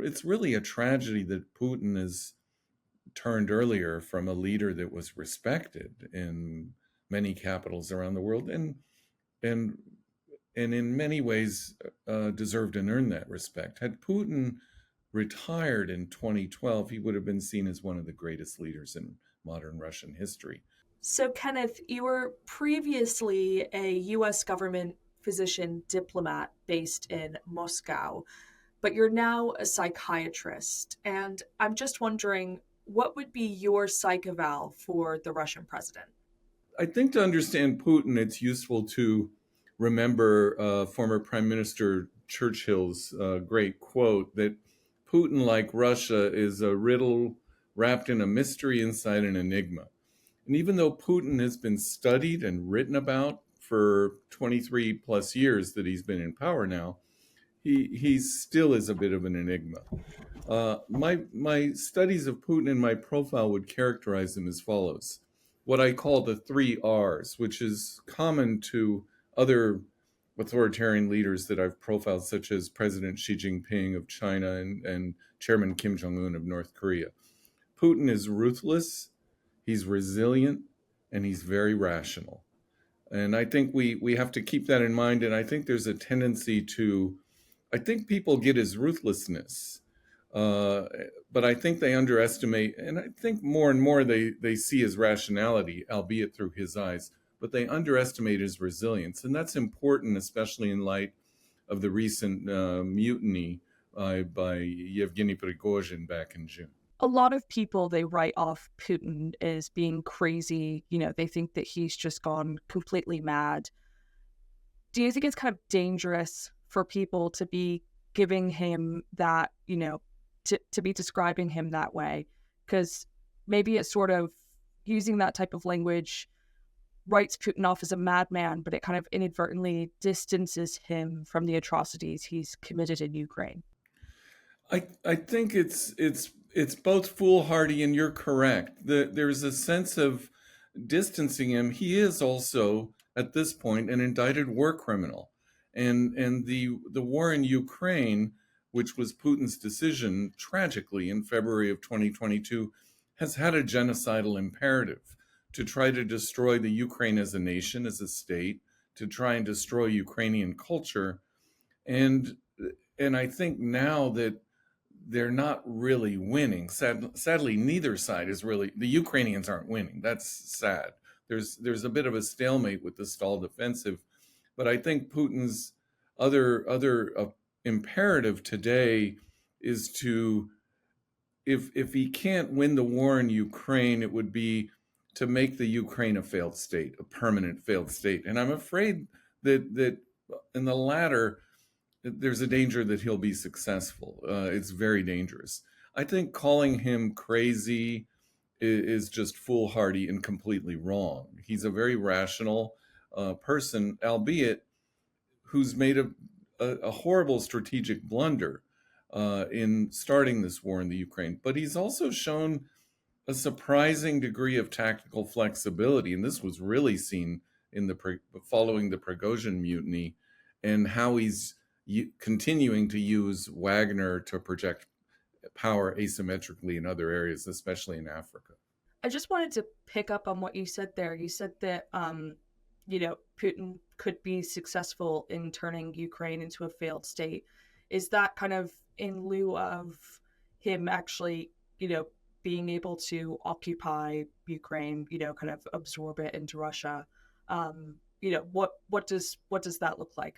it's really a tragedy that Putin has turned earlier from a leader that was respected in many capitals around the world, and and in many ways deserved and earned that respect. Had Putin retired in 2012, he would have been seen as one of the greatest leaders in modern Russian history. So, Kenneth, you were previously a US government physician diplomat based in Moscow, but you're now a psychiatrist. And I'm just wondering, what would be your psych eval for the Russian president? I think to understand Putin, it's useful to remember former Prime Minister Churchill's great quote that Putin, like Russia, is a riddle wrapped in a mystery inside an enigma. And even though Putin has been studied and written about for 23 plus years that he's been in power now, he still is a bit of an enigma. My studies of Putin and my profile would characterize him as follows: what I call the three R's, which is common to other authoritarian leaders that I've profiled, such as President Xi Jinping of China and Chairman Kim Jong-un of North Korea. Putin is ruthless, he's resilient, and he's very rational. And I think we have to keep that in mind. And I think there's a tendency to, I think people get his ruthlessness, uh, but I think they underestimate, and I think more and more they see his rationality, albeit through his eyes, but they underestimate his resilience. And that's important, especially in light of the recent mutiny by Yevgeny Prigozhin back in June. A lot of people, they write off Putin as being crazy. They think that he's just gone completely mad. Do you think it's kind of dangerous for people to be giving him that, to be describing him that way? Because maybe it's sort of using that type of language writes Putin off as a madman, but it kind of inadvertently distances him from the atrocities he's committed in Ukraine. I think it's both foolhardy, and you're correct. There's a sense of distancing him. He is also at this point an indicted war criminal, and the war in Ukraine, which was Putin's decision tragically in February of 2022, has had a genocidal imperative to try to destroy the Ukraine as a nation, as a state, to try and destroy Ukrainian culture, and and I think now that they're not really winning. Sadly, neither side is really. The Ukrainians aren't winning. That's sad. There's a bit of a stalemate with the stalled offensive, but I think Putin's other imperative today is to, if he can't win the war in Ukraine, it would be to make the Ukraine a failed state, a permanent failed state. And I'm afraid that in the latter, there's a danger that he'll be successful. It's very dangerous. I think calling him crazy is just foolhardy and completely wrong. He's a very rational person, albeit who's made a horrible strategic blunder in starting this war in the Ukraine. But he's also shown a surprising degree of tactical flexibility, and this was really seen in following the Prigozhin mutiny, and how he's continuing to use Wagner to project power asymmetrically in other areas, especially in Africa. I just wanted to pick up on what you said there. You said that, Putin could be successful in turning Ukraine into a failed state. Is that kind of in lieu of him actually, being able to occupy Ukraine, kind of absorb it into Russia? What does that look like?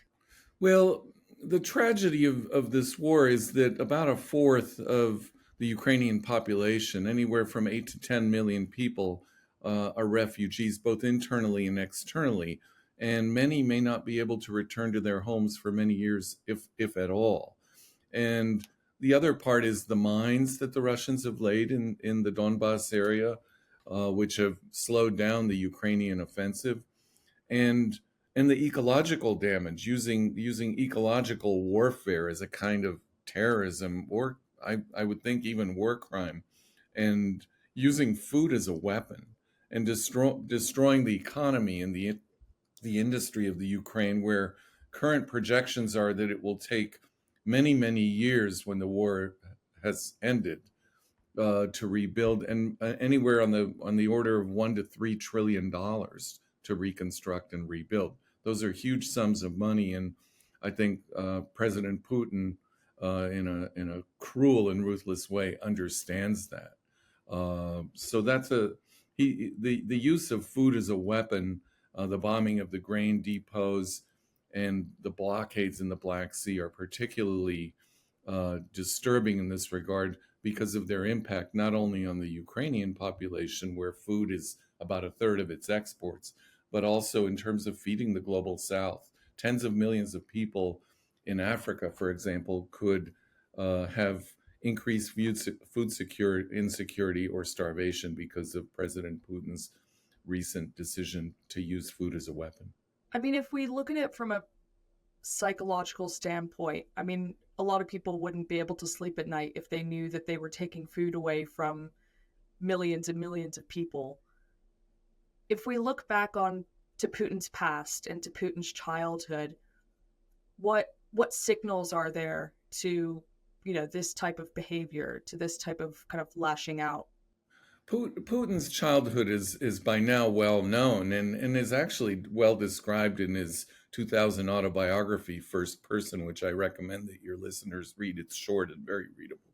Well, the tragedy of this war is that about a fourth of the Ukrainian population, anywhere from 8 to 10 million people, are refugees, both internally and externally. And many may not be able to return to their homes for many years, if at all. And the other part is the mines that the Russians have laid in the Donbass area, which have slowed down the Ukrainian offensive. And the ecological damage, using ecological warfare as a kind of terrorism, or I would think even war crime, and using food as a weapon, and destroying the economy and the industry of the Ukraine, where current projections are that it will take many years when the war has ended to rebuild, and anywhere on the order of $1 to $3 trillion to reconstruct and rebuild. Those are huge sums of money, and I think President Putin, in a cruel and ruthless way, understands that. So that's the use of food as a weapon, the bombing of the grain depots, and the blockades in the Black Sea are particularly disturbing in this regard because of their impact not only on the Ukrainian population, where food is about a third of its exports, but also in terms of feeding the global South. Tens of millions of people in Africa, for example, could have increased food insecurity or starvation because of President Putin's recent decision to use food as a weapon. I mean, if we look at it from a psychological standpoint, I mean, a lot of people wouldn't be able to sleep at night if they knew that they were taking food away from millions and millions of people. If we look back on to Putin's past and to Putin's childhood, what signals are there to, this type of behavior, to this type of kind of lashing out? Putin's childhood is by now well known, and is actually well described in his 2000 autobiography, First Person, which I recommend that your listeners read. It's short and very readable.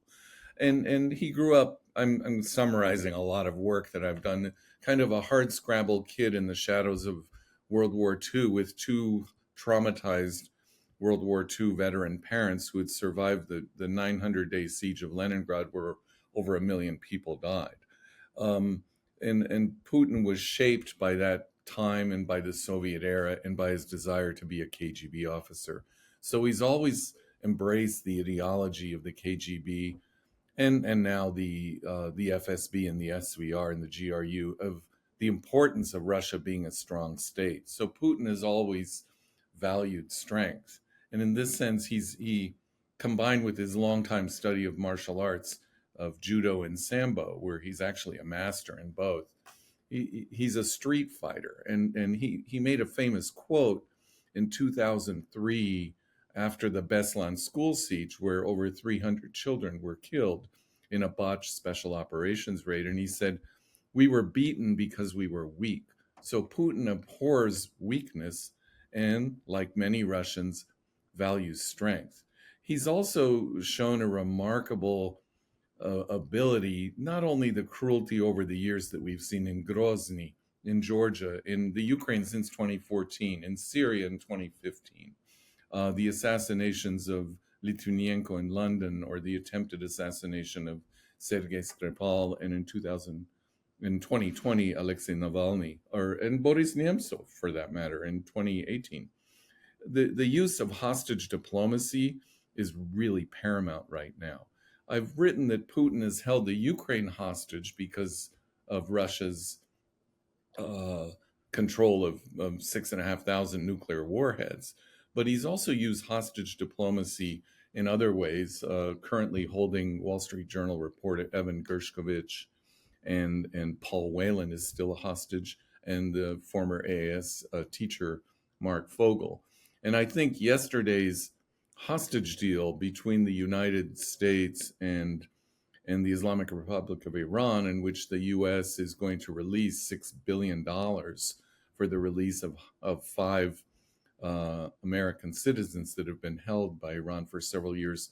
And he grew up, I'm summarizing a lot of work that I've done, kind of a hard scrabble kid in the shadows of World War II, with two traumatized World War II veteran parents who had survived the 900-day siege of Leningrad, where over 1 million people died. And Putin was shaped by that time and by the Soviet era and by his desire to be a KGB officer. So he's always embraced the ideology of the KGB and now the FSB and the SVR and the GRU, of the importance of Russia being a strong state. So Putin has always valued strength, and in this sense, he combined with his longtime study of martial arts, of judo and sambo, where he's actually a master in both. He's a street fighter, and he made a famous quote in 2003 after the Beslan school siege, where over 300 children were killed in a botched special operations raid. And he said, "We were beaten because we were weak." So Putin abhors weakness and, like many Russians, values strength. He's also shown a remarkable ability, not only the cruelty over the years that we've seen in Grozny, in Georgia, in the Ukraine since 2014, in Syria in 2015, the assassinations of Litvinenko in London, or the attempted assassination of Sergei Skripal, and in 2020, Alexei Navalny, and Boris Nemtsov, for that matter, in 2018. The use of hostage diplomacy is really paramount right now. I've written that Putin has held the Ukraine hostage because of Russia's control of 6,500 nuclear warheads, but he's also used hostage diplomacy in other ways, currently holding Wall Street Journal reporter Evan Gershkovich, and Paul Whelan is still a hostage, and the former AAS teacher Mark Fogel. And I think yesterday's hostage deal between the United States and the Islamic Republic of Iran, in which the U.S. is going to release $6 billion for the release of 5 American citizens that have been held by Iran for several years,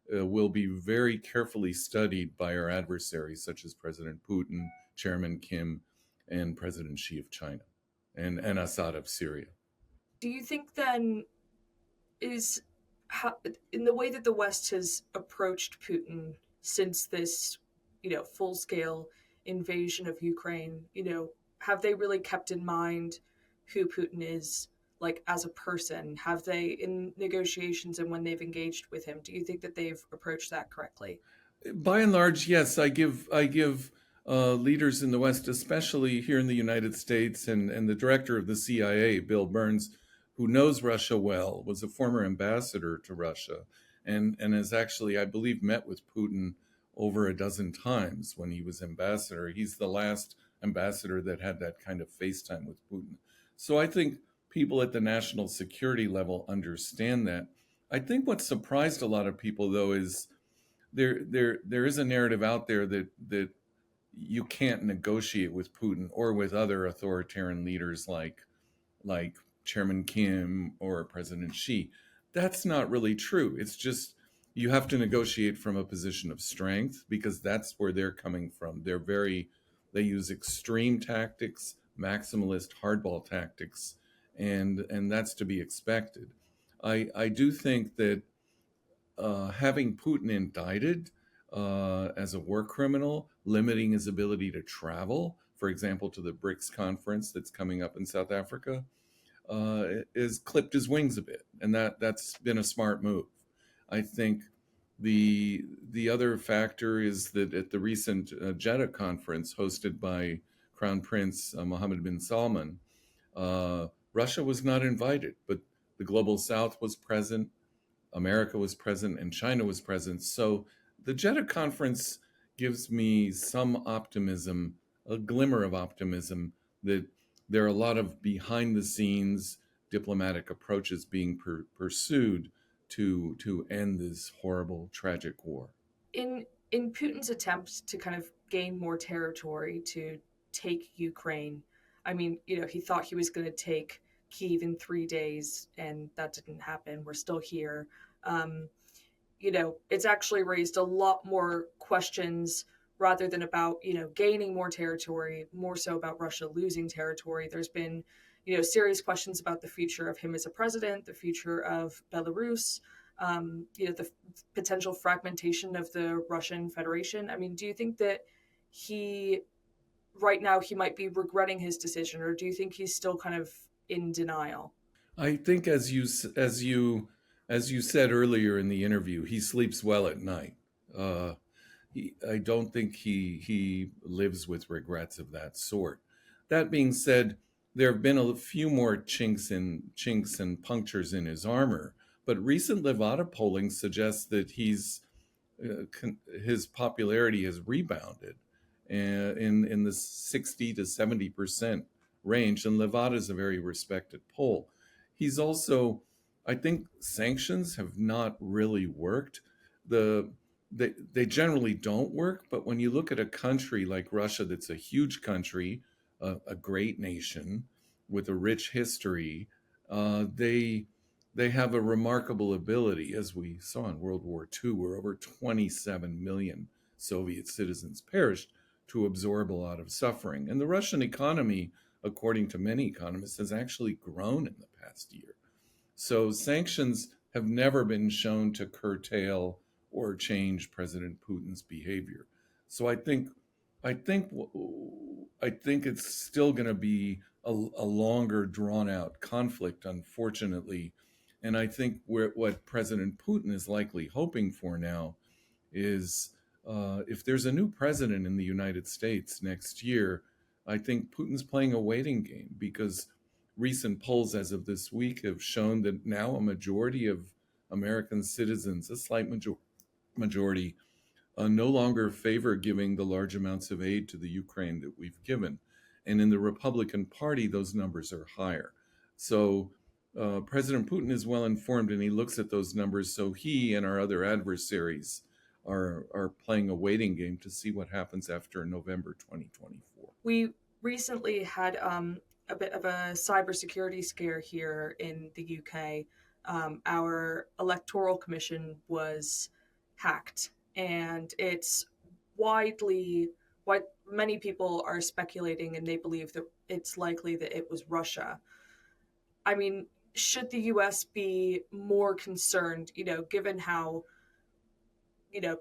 will be very carefully studied by our adversaries, such as President Putin, Chairman Kim, and President Xi of China, and Assad of Syria. Do you think then is how, in the way that the West has approached Putin since this, full-scale invasion of Ukraine, have they really kept in mind who Putin is, like, as a person? Have they, in negotiations and when they've engaged with him, do you think that they've approached that correctly? By and large, yes. I give leaders in the West, especially here in the United States, and the director of the CIA, Bill Burns, who knows Russia well, was a former ambassador to Russia, and has actually, I believe, met with Putin over a dozen times when he was ambassador. He's the last ambassador that had that kind of FaceTime with Putin. So I think people at the national security level understand that. I think what surprised a lot of people, though, is there is a narrative out there that you can't negotiate with Putin or with other authoritarian leaders like Chairman Kim or President Xi. That's not really true. It's just you have to negotiate from a position of strength because that's where they're coming from. They use extreme tactics, maximalist hardball tactics, and that's to be expected. I do think that having Putin indicted as a war criminal, limiting his ability to travel, for example, to the BRICS conference that's coming up in South Africa, is clipped his wings a bit, and that's been a smart move. I think the other factor is that at the recent Jeddah conference hosted by Crown Prince Mohammed bin Salman, Russia was not invited, but the global South was present, America was present, and China was present. So the Jeddah conference gives me some optimism, a glimmer of optimism, that there are a lot of behind the scenes diplomatic approaches being pursued to end this horrible, tragic war. In Putin's attempts to kind of gain more territory to take Ukraine, I mean, he thought he was going to take Kyiv in 3 days, and that didn't happen. We're still here. Um, it's actually raised a lot more questions rather than about, gaining more territory, more so about Russia losing territory. There's been, serious questions about the future of him as a president, the future of Belarus, the potential fragmentation of the Russian Federation. I mean, do you think that right now, he might be regretting his decision, or do you think he's still kind of in denial? I think, as you said earlier in the interview, he sleeps well at night. Uh, I don't think he lives with regrets of that sort. That being said, there have been a few more chinks and punctures in his armor, but recent Levada polling suggests that his popularity has rebounded in the 60 to 70% range, and Levada is a very respected poll. He's also, I think, sanctions have not really worked. The they generally don't work, but when you look at a country like Russia, that's a huge country, a great nation with a rich history, they have a remarkable ability, as we saw in World War II, where over 27 million Soviet citizens perished, to absorb a lot of suffering. And the Russian economy, according to many economists, has actually grown in the past year. So sanctions have never been shown to curtail or change President Putin's behavior. So I think, I think it's still going to be a longer, drawn out conflict, unfortunately. And I think what President Putin is likely hoping for now is if there's a new president in the United States next year, I think Putin's playing a waiting game because recent polls as of this week have shown that now a majority of American citizens, a slight majority, no longer favor giving the large amounts of aid to the Ukraine that we've given. And in the Republican Party, those numbers are higher. So President Putin is well informed and he looks at those numbers. So he and our other adversaries are playing a waiting game to see what happens after November 2024. We recently had a bit of a cybersecurity scare here in the UK. Our electoral commission was hacked, and it's many people are speculating, and they believe that it's likely that it was Russia. I mean, should the US be more concerned, given how, you know,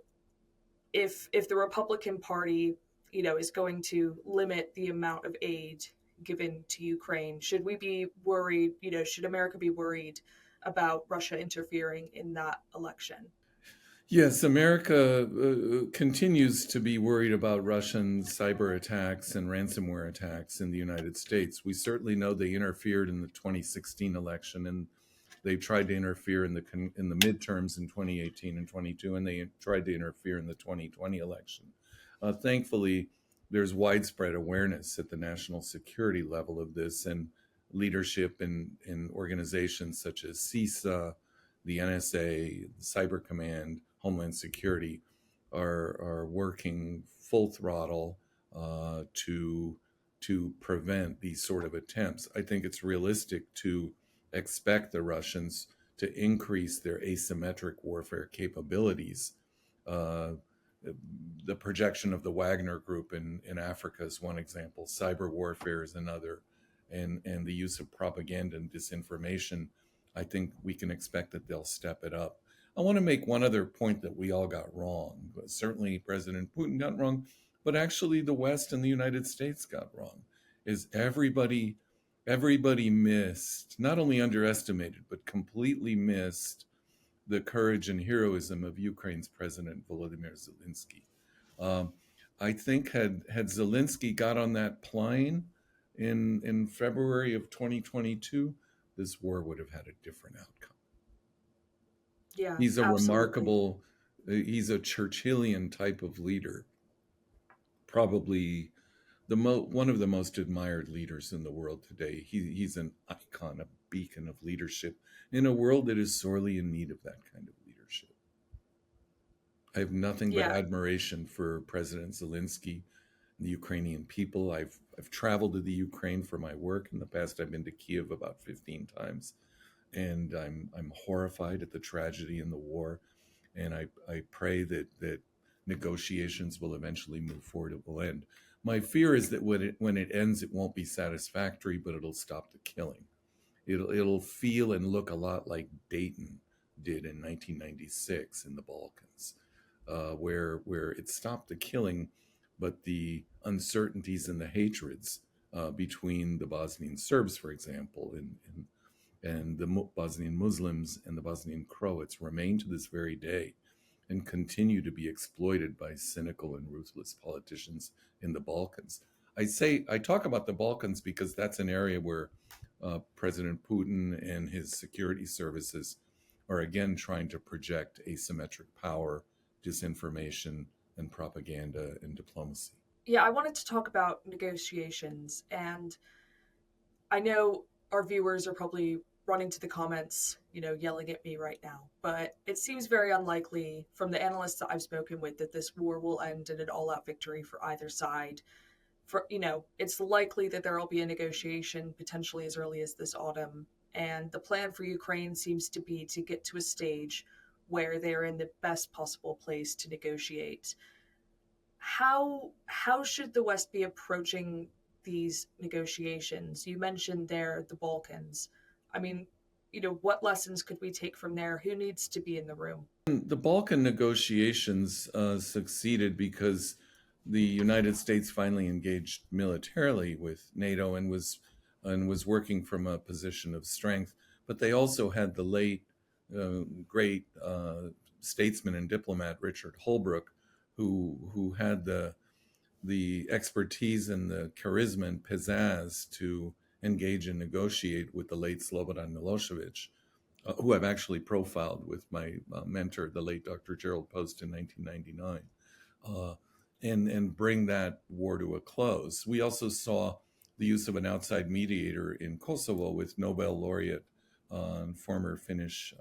if the Republican Party, is going to limit the amount of aid given to Ukraine, should we be worried, should America be worried about Russia interfering in that election? Yes, America continues to be worried about Russian cyber attacks and ransomware attacks in the United States. We certainly know they interfered in the 2016 election, and they tried to interfere in the midterms in 2018 and 22, and they tried to interfere in the 2020 election. Thankfully, there's widespread awareness at the national security level of this, and leadership in organizations such as CISA, the NSA, the Cyber Command, Homeland Security are working full throttle to prevent these sort of attempts. I think it's realistic to expect the Russians to increase their asymmetric warfare capabilities. Uh, the projection of the Wagner Group in Africa is one example. Cyber warfare is another, and the use of propaganda and disinformation. I think we can expect that they'll step it up. I want to make one other point that we all got wrong. Certainly, President Putin got wrong, but actually, the West and the United States got wrong. Is everybody missed, not only underestimated, but completely missed the courage and heroism of Ukraine's President Volodymyr Zelensky. Um, I think had Zelensky got on that plane in February of 2022, this war would have had a different outcome. Yeah, He's a absolutely. remarkable, he's a Churchillian type of leader, probably one of the most admired leaders in the world today. He's an icon, a beacon of leadership in a world that is sorely in need of that kind of leadership. I have nothing but Yeah. admiration for President Zelensky and the Ukrainian people. I've traveled to the Ukraine for my work in the past. I've been to Kiev about 15 times, and I'm horrified at the tragedy in the war. And I pray that negotiations will eventually move forward. It will end. My fear is that when it ends, it won't be satisfactory, but it'll stop the killing. It'll feel and look a lot like Dayton did in 1996 in the Balkans, where it stopped the killing, but the uncertainties and the hatreds between the Bosnian Serbs, for example, and the Bosnian Muslims and the Bosnian Croats remain to this very day and continue to be exploited by cynical and ruthless politicians in the Balkans. I talk about the Balkans because that's an area where President Putin and his security services are again trying to project asymmetric power, disinformation, and propaganda and diplomacy. Yeah, I wanted to talk about negotiations, and I know our viewers are probably running to the comments, yelling at me right now, but it seems very unlikely from the analysts that I've spoken with that this war will end in an all out victory for either side. It's likely that there will be a negotiation potentially as early as this autumn. And the plan for Ukraine seems to be to get to a stage where they're in the best possible place to negotiate. How should the West be approaching these negotiations? You mentioned there the Balkans. I mean, what lessons could we take from there? Who needs to be in the room? The Balkan negotiations succeeded because the United States finally engaged militarily with NATO and was working from a position of strength. But they also had the late great statesman and diplomat Richard Holbrooke, who had the expertise and the charisma and pizzazz to engage and negotiate with the late Slobodan Milosevic, who I've actually profiled with my mentor, the late Dr. Gerald Post, in 1999, and bring that war to a close. We also saw the use of an outside mediator in Kosovo with Nobel laureate and former Finnish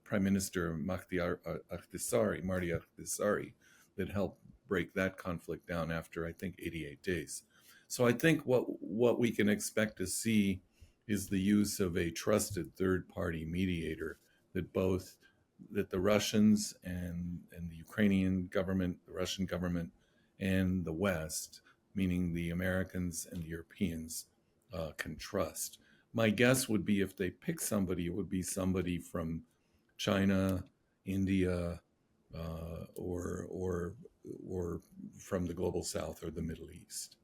Prime Minister Martti Ahtisaari, that helped break that conflict down after, I think, 88 days. So I think what we can expect to see is the use of a trusted third-party mediator that the Russians and the Ukrainian government, the Russian government, and the West, meaning the Americans and the Europeans, can trust. My guess would be if they pick somebody, it would be somebody from China, India, or from the global South or the Middle East.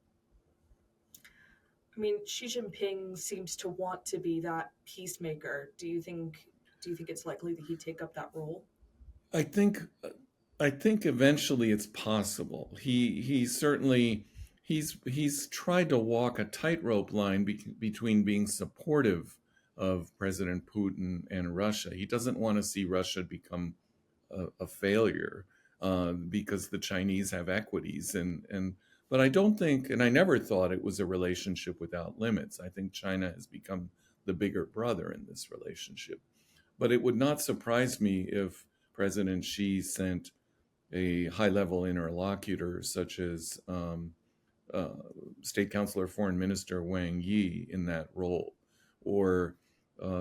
I mean, Xi Jinping seems to want to be that peacemaker. Do you think it's likely that he'd take up that role? I think I think eventually it's possible. He certainly he's tried to walk a tightrope line between being supportive of President Putin and Russia. He doesn't want to see Russia become a failure because the Chinese have equities and but I don't think, and I never thought it was a relationship without limits. I think China has become the bigger brother in this relationship. But it would not surprise me if President Xi sent a high-level interlocutor such as uh, State Councilor Foreign Minister Wang Yi in that role, or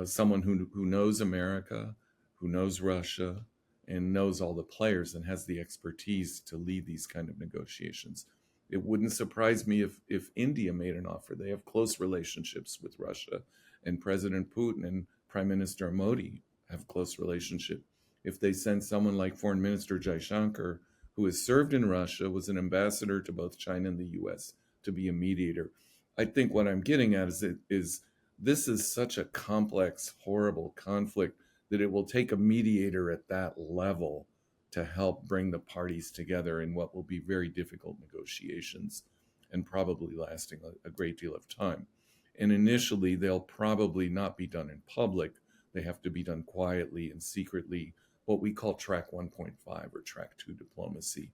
someone who knows America, who knows Russia, and knows all the players and has the expertise to lead these kind of negotiations. It wouldn't surprise me if India made an offer. They have close relationships with Russia, and President Putin and Prime Minister Modi have close relationship. If they send someone like Foreign Minister Jaishankar, who has served in Russia, was an ambassador to both China and the US, to be a mediator. I think what I'm getting at is this is such a complex, horrible conflict that it will take a mediator at that level to help bring the parties together in what will be very difficult negotiations and probably lasting a great deal of time. And initially, they'll probably not be done in public. They have to be done quietly and secretly, what we call track 1.5 or track 2 diplomacy.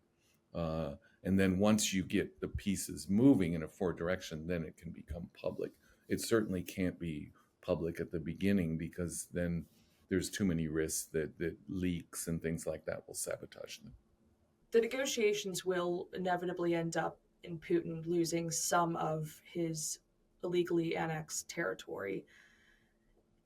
Uh, and then once you get the pieces moving in a forward direction, then it can become public. It certainly can't be public at the beginning because then there's too many risks that leaks and things like that will sabotage them. The negotiations will inevitably end up in Putin losing some of his illegally annexed territory.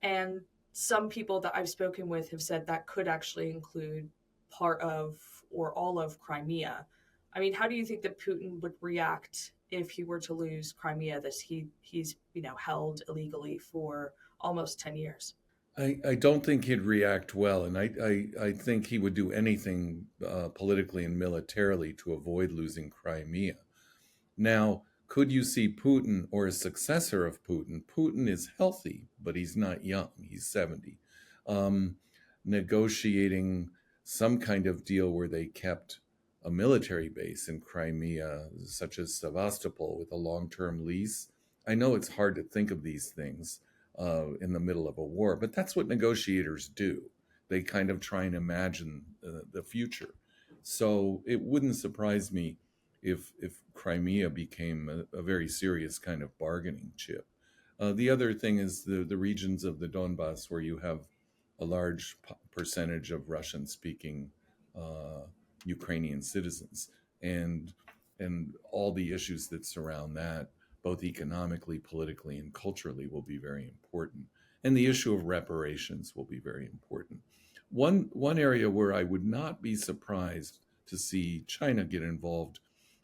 And some people that I've spoken with have said that could actually include part of or all of Crimea. I mean, how do you think that Putin would react if he were to lose Crimea that he's held illegally for almost 10 years? I don't think he'd react well, and I think he would do anything politically and militarily to avoid losing Crimea. Now, could you see Putin or a successor of Putin? Putin is healthy, but he's not young. He's 70. Um, Negotiating some kind of deal where they kept a military base in Crimea, such as Sevastopol, with a long term lease. I know it's hard to think of these things in the middle of a war, but that's what negotiators do. They kind of try and imagine the future. So it wouldn't surprise me if Crimea became a very serious kind of bargaining chip. The other thing is the regions of the Donbass where you have a large percentage of Russian speaking Ukrainian citizens, and all the issues that surround that, both economically, politically, and culturally, will be very important. And the issue of reparations will be very important. One area where I would not be surprised to see China get involved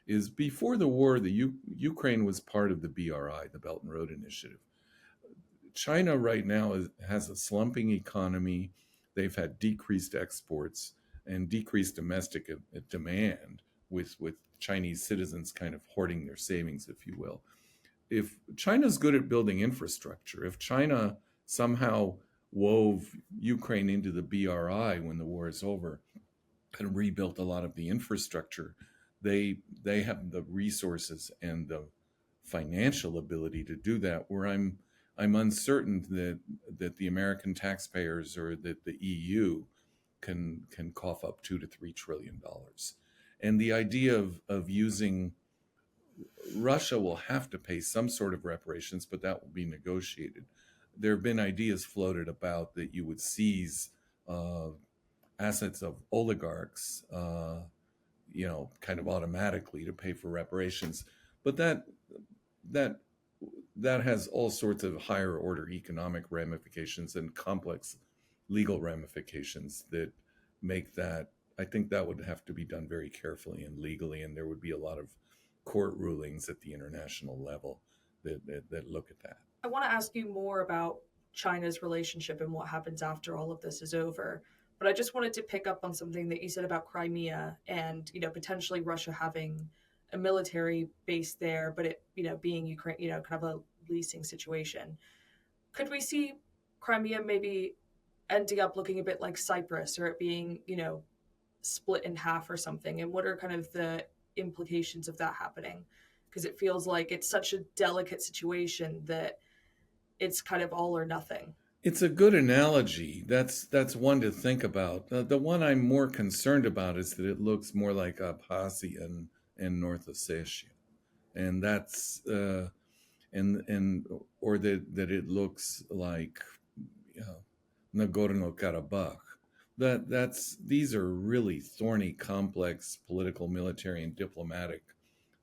is before the war, Ukraine was part of the BRI, the Belt and Road Initiative. China right now has a slumping economy. They've had decreased exports and decreased domestic demand, with Chinese citizens kind of hoarding their savings, if you will. If China's good at building infrastructure, if China somehow wove Ukraine into the BRI when the war is over and rebuilt a lot of the infrastructure, they have the resources and the financial ability to do that. Where I'm uncertain that the American taxpayers or that the EU can cough up $2 to $3 trillion. And the idea of using Russia will have to pay some sort of reparations, but that will be negotiated. There have been ideas floated about that you would seize assets of oligarchs, kind of automatically to pay for reparations, but that has all sorts of higher order economic ramifications and complex legal ramifications that make that. I think that would have to be done very carefully and legally, and there would be a lot of court rulings at the international level that look at that. I want to ask you more about China's relationship and what happens after all of this is over. But I just wanted to pick up on something that you said about Crimea and, potentially Russia having a military base there, but it, being Ukraine, kind of a leasing situation. Could we see Crimea maybe ending up looking a bit like Cyprus, or it being, split in half or something? And what are kind of the implications of that happening? Because it feels like it's such a delicate situation that it's kind of all or nothing. It's a good analogy. That's one to think about. The one I'm more concerned about is that it looks more like Abkhazia and North Ossetia, and that's and or that it looks like Nagorno Karabakh, that's these are really thorny, complex political, military, and diplomatic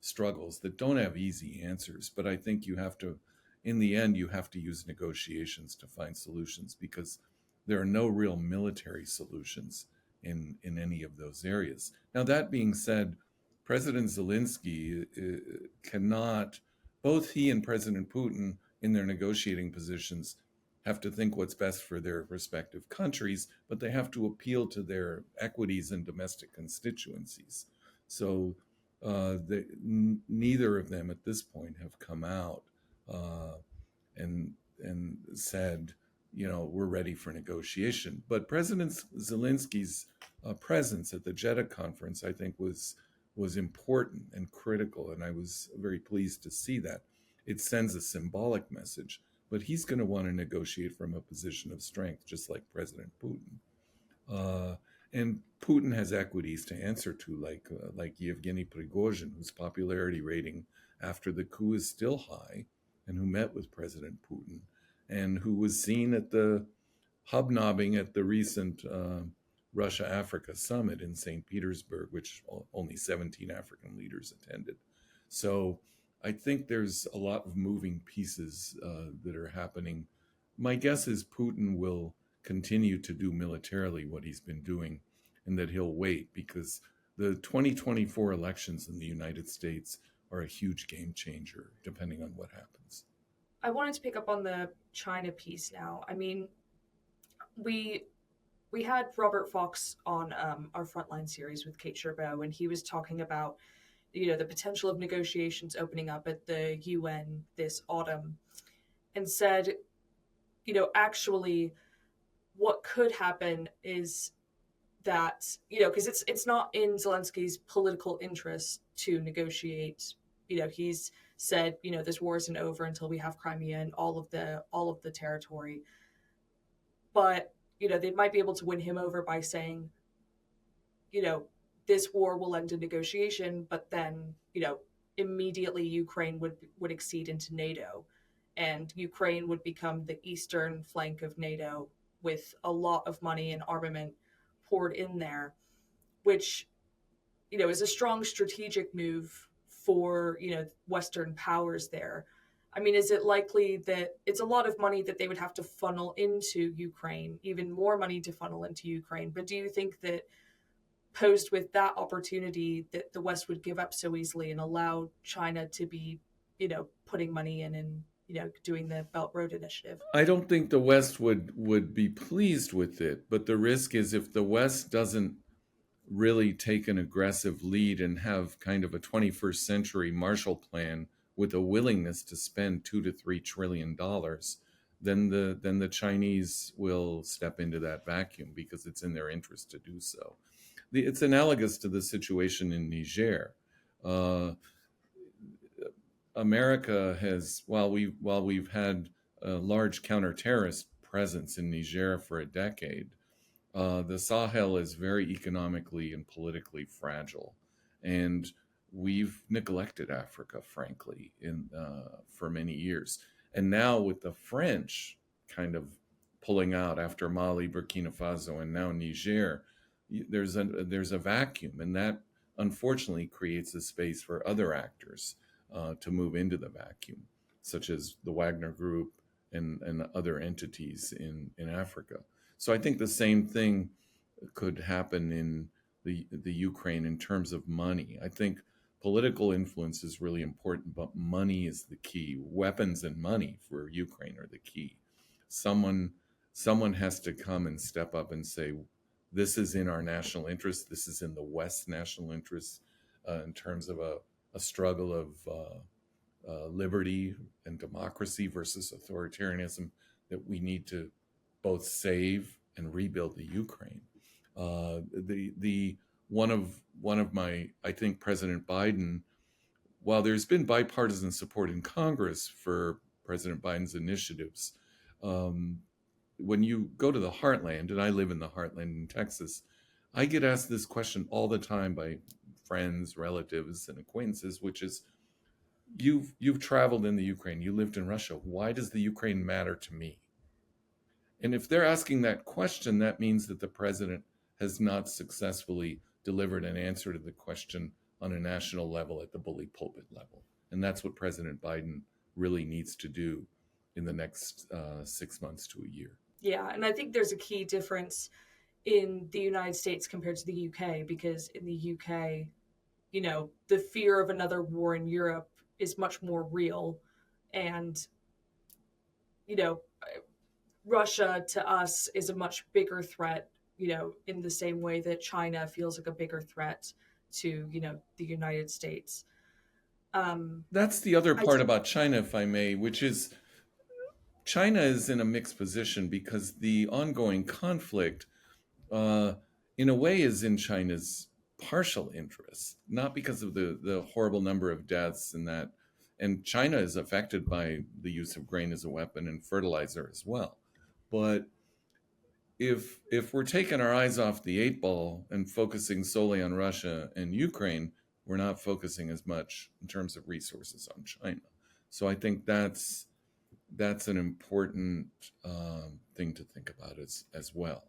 struggles that don't have easy answers. But I think you have to, in the end, you have to use negotiations to find solutions, because there are no real military solutions in any of those areas. Now, that being said, President Zelensky cannot, both he and President Putin in their negotiating positions have to think what's best for their respective countries, but they have to appeal to their equities and domestic constituencies. So neither of them at this point have come out uh, and said, we're ready for negotiation. But President Zelensky's presence at the Jeddah conference, I think, was important and critical, and I was very pleased to see that. It sends a symbolic message, but he's going to want to negotiate from a position of strength, just like President Putin. Uh, and Putin has equities to answer to, like Yevgeny Prigozhin, whose popularity rating after the coup is still high, and who met with President Putin, and who was seen at the hobnobbing at the recent Russia-Africa summit in St. Petersburg, which only 17 African leaders attended. So I think there's a lot of moving pieces that are happening. My guess is Putin will continue to do militarily what he's been doing, and that he'll wait, because the 2024 elections in the United States are a huge game changer, depending on what happens. I wanted to pick up on the China piece now. I mean, we had Robert Fox on our Frontline series with Kate Sherbo, and he was talking about the potential of negotiations opening up at the UN this autumn, and said, actually, what could happen is that because it's not in Zelensky's political interest to negotiate. He's said this war isn't over until we have Crimea and all of the territory, but they might be able to win him over by saying, this war will end in negotiation, but then immediately Ukraine would accede into NATO, and Ukraine would become the eastern flank of NATO with a lot of money and armament poured in there, which is a strong strategic move for Western powers there. I mean, is it likely that it's a lot of money that they would have to funnel into Ukraine, even more money to funnel into Ukraine? But do you think that posed with that opportunity that the West would give up so easily and allow China to be, putting money in and, doing the Belt Road Initiative? I don't think the West would be pleased with it, but the risk is, if the West doesn't really take an aggressive lead and have kind of a 21st century Marshall Plan with a willingness to spend $2 to $3 trillion, then the Chinese will step into that vacuum, because it's in their interest to do so. It's analogous to the situation in Niger. America has, while we've had a large counter-terrorist presence in Niger for a decade, the Sahel is very economically and politically fragile, and we've neglected Africa, frankly, for many years. And now, with the French kind of pulling out after Mali, Burkina Faso, and now Niger, there's a vacuum, and that unfortunately creates a space for other actors to move into the vacuum, such as the Wagner Group and other entities in Africa. So I think the same thing could happen in the Ukraine in terms of money. I think political influence is really important, but money is the key. Weapons and money for Ukraine are the key. Someone has to come and step up and say, this is in our national interest. This is in the West's national interest, in terms of a struggle of liberty and democracy versus authoritarianism, that we need to both save and rebuild the Ukraine. The one of my, I think, President Biden, while there's been bipartisan support in Congress for President Biden's initiatives, when you go to the heartland, and I live in the heartland in Texas, I get asked this question all the time by friends, relatives, and acquaintances, which is, you've traveled in the Ukraine, you lived in Russia. Why does the Ukraine matter to me? And if they're asking that question, that means that the president has not successfully delivered an answer to the question on a national level at the bully pulpit level. And that's what President Biden really needs to do in the next 6 months to a year. Yeah, and I think there's a key difference in the United States compared to the UK, because in the UK, the fear of another war in Europe is much more real. And, you know, Russia to us is a much bigger threat, in the same way that China feels like a bigger threat to, the United States. That's the other I part about China, if I may, which is China is in a mixed position because the ongoing conflict, uh, in a way, is in China's partial interest, not because of the horrible number of deaths and that. And China is affected by the use of grain as a weapon and fertilizer as well. But if we're taking our eyes off the eight ball and focusing solely on Russia and Ukraine, we're not focusing as much in terms of resources on China. So I think that's an important thing to think about as well.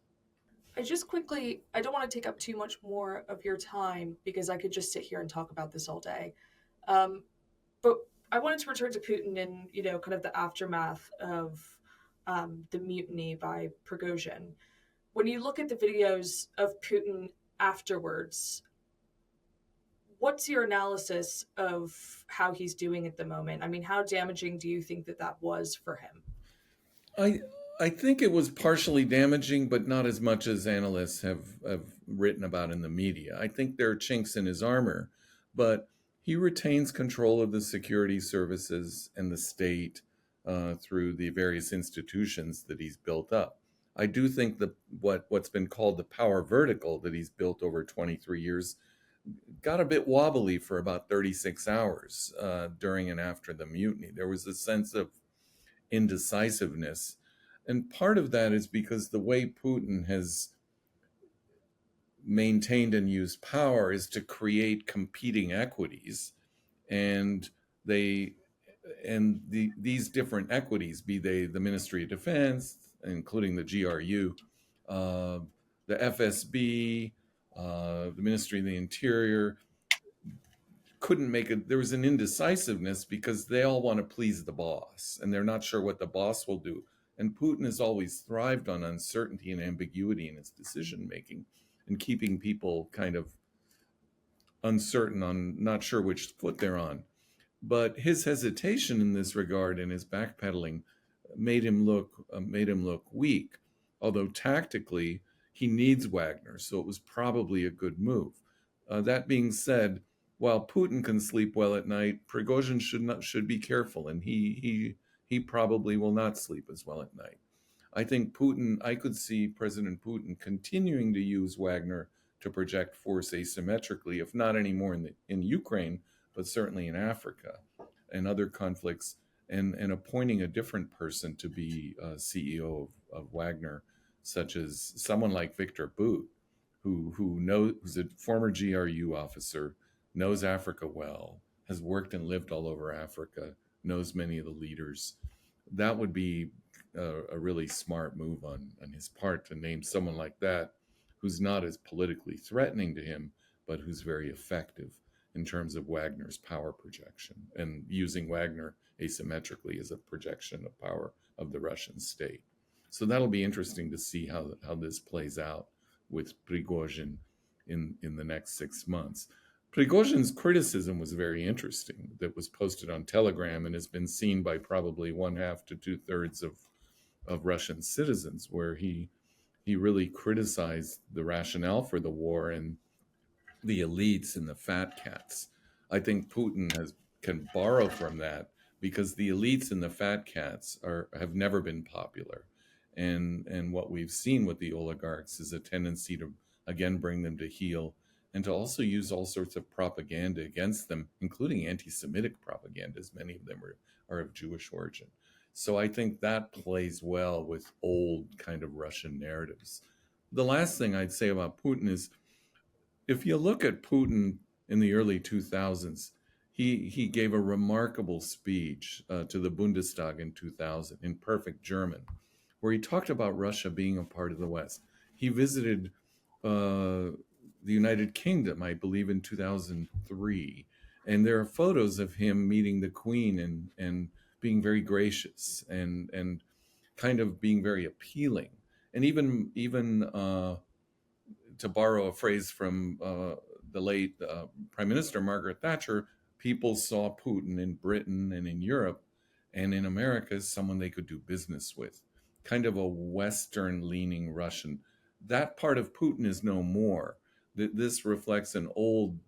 I just quickly, I don't want to take up too much more of your time because I could just sit here and talk about this all day. Um, but I wanted to return to Putin and, kind of the aftermath of the mutiny by Prigozhin. When you look at the videos of Putin afterwards, what's your analysis of how he's doing at the moment? I mean, how damaging do you think that was for him? I I think it was partially damaging, but not as much as analysts have written about in the media. I think there are chinks in his armor, but he retains control of the security services and the state through the various institutions that he's built up. I do think that what's been called the power vertical that he's built over 23 years got a bit wobbly for about 36 hours during and after the mutiny. There was a sense of indecisiveness. And part of that is because the way Putin has maintained and used power is to create competing equities. And these different equities, be they the Ministry of Defense, including the GRU, the FSB, the Ministry of the Interior, couldn't make it. There was an indecisiveness because they all want to please the boss and they're not sure what the boss will do. And Putin has always thrived on uncertainty and ambiguity in his decision making and keeping people kind of uncertain, on not sure which foot they're on. But his hesitation in this regard and his backpedaling made him look weak. Although tactically he needs Wagner, so it was probably a good move. That being said, while Putin can sleep well at night, Prigozhin should be careful, and he probably will not sleep as well at night. I think I could see President Putin continuing to use Wagner to project force asymmetrically, if not anymore in Ukraine, but certainly in Africa and other conflicts, and appointing a different person to be CEO of Wagner, such as someone like Victor Bout, who's a former GRU officer, knows Africa well, has worked and lived all over Africa, knows many of the leaders. That would be a really smart move on his part to name someone like that, who's not as politically threatening to him, but who's very effective in terms of Wagner's power projection and using Wagner asymmetrically as a projection of power of the Russian state. So that'll be interesting to see how this plays out with Prigozhin in the next 6 months. Prigozhin's criticism was very interesting, that was posted on Telegram and has been seen by probably 1/2 to 2/3 of Russian citizens, where he really criticized the rationale for the war and the elites and the fat cats. I think Putin can borrow from that because the elites and the fat cats have never been popular. And what we've seen with the oligarchs is a tendency to again bring them to heel and to also use all sorts of propaganda against them, including anti-Semitic propaganda, as many of them are of Jewish origin. So I think that plays well with old kind of Russian narratives. The last thing I'd say about Putin is, if you look at Putin in the early 2000s, he gave a remarkable speech to the Bundestag in 2000 in perfect German, where he talked about Russia being a part of the West. He visited the United Kingdom, I believe, in 2003, and there are photos of him meeting the Queen and being very gracious and kind of being very appealing, and even to borrow a phrase from the late Prime Minister Margaret Thatcher, people saw Putin in Britain and in Europe and in America as someone they could do business with, kind of a Western leaning Russian. That part of Putin is no more. This reflects an old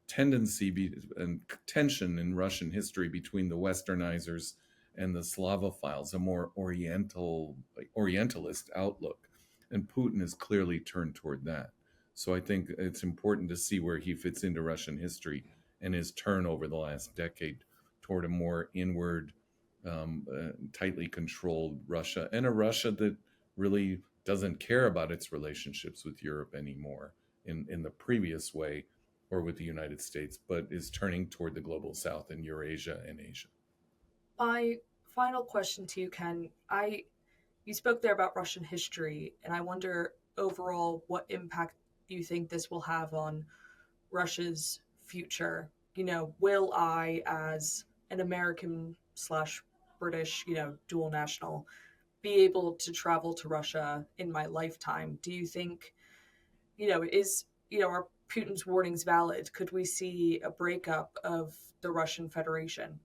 tendency and tension in Russian history between the Westernizers and the Slavophiles, a more Orientalist outlook. And Putin has clearly turned toward that. So I think it's important to see where he fits into Russian history and his turn over the last decade toward a more inward, tightly controlled Russia, and a Russia that really doesn't care about its relationships with Europe anymore in the previous way, or with the United States, but is turning toward the global south in Eurasia and Asia. My final question to you, Ken, you spoke there about Russian history, and I wonder overall what impact you think this will have on Russia's future. Will I, as an American slash British, dual national, be able to travel to Russia in my lifetime? Do you think, are Putin's warnings valid? Could we see a breakup of the Russian Federation?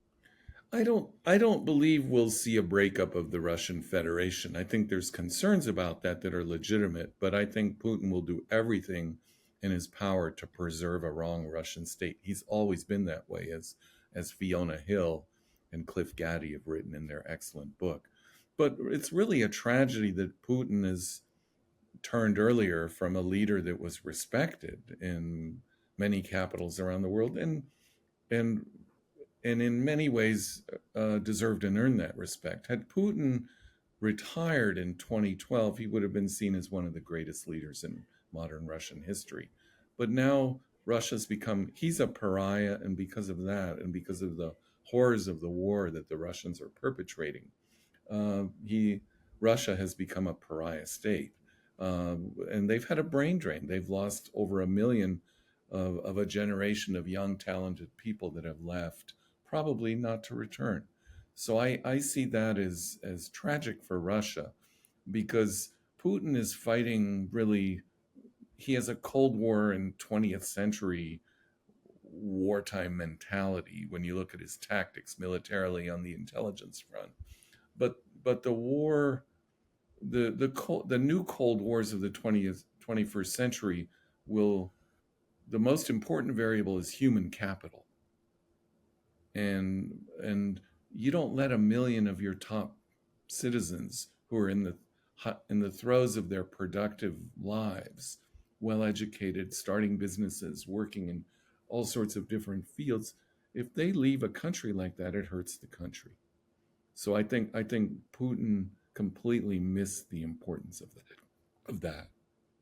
I don't believe we'll see a breakup of the Russian Federation. I think there's concerns about that are legitimate, but I think Putin will do everything in his power to preserve a wrong Russian state. He's always been that way, as Fiona Hill and Cliff Gaddy have written in their excellent book. But it's really a tragedy that Putin has turned earlier from a leader that was respected in many capitals around the world, and and in many ways deserved and earned that respect. Had Putin retired in 2012, he would have been seen as one of the greatest leaders in modern Russian history. But now he's a pariah, and because of that, and because of the horrors of the war that the Russians are perpetrating, he Russia has become a pariah state, and they've had a brain drain. They've lost over 1 million of a generation of young, talented people that have left, probably not to return. So I see that as tragic for Russia, because Putin is fighting really. He has a Cold War and 20th century wartime mentality when you look at his tactics militarily on the intelligence front. But the war, the new Cold Wars of the 21st century will, the most important variable is human capital. And you don't let 1 million of your top citizens who are in the throes of their productive lives, well educated, starting businesses, working in all sorts of different fields, if they leave a country like that, it hurts the country. So I think Putin completely missed the importance of that.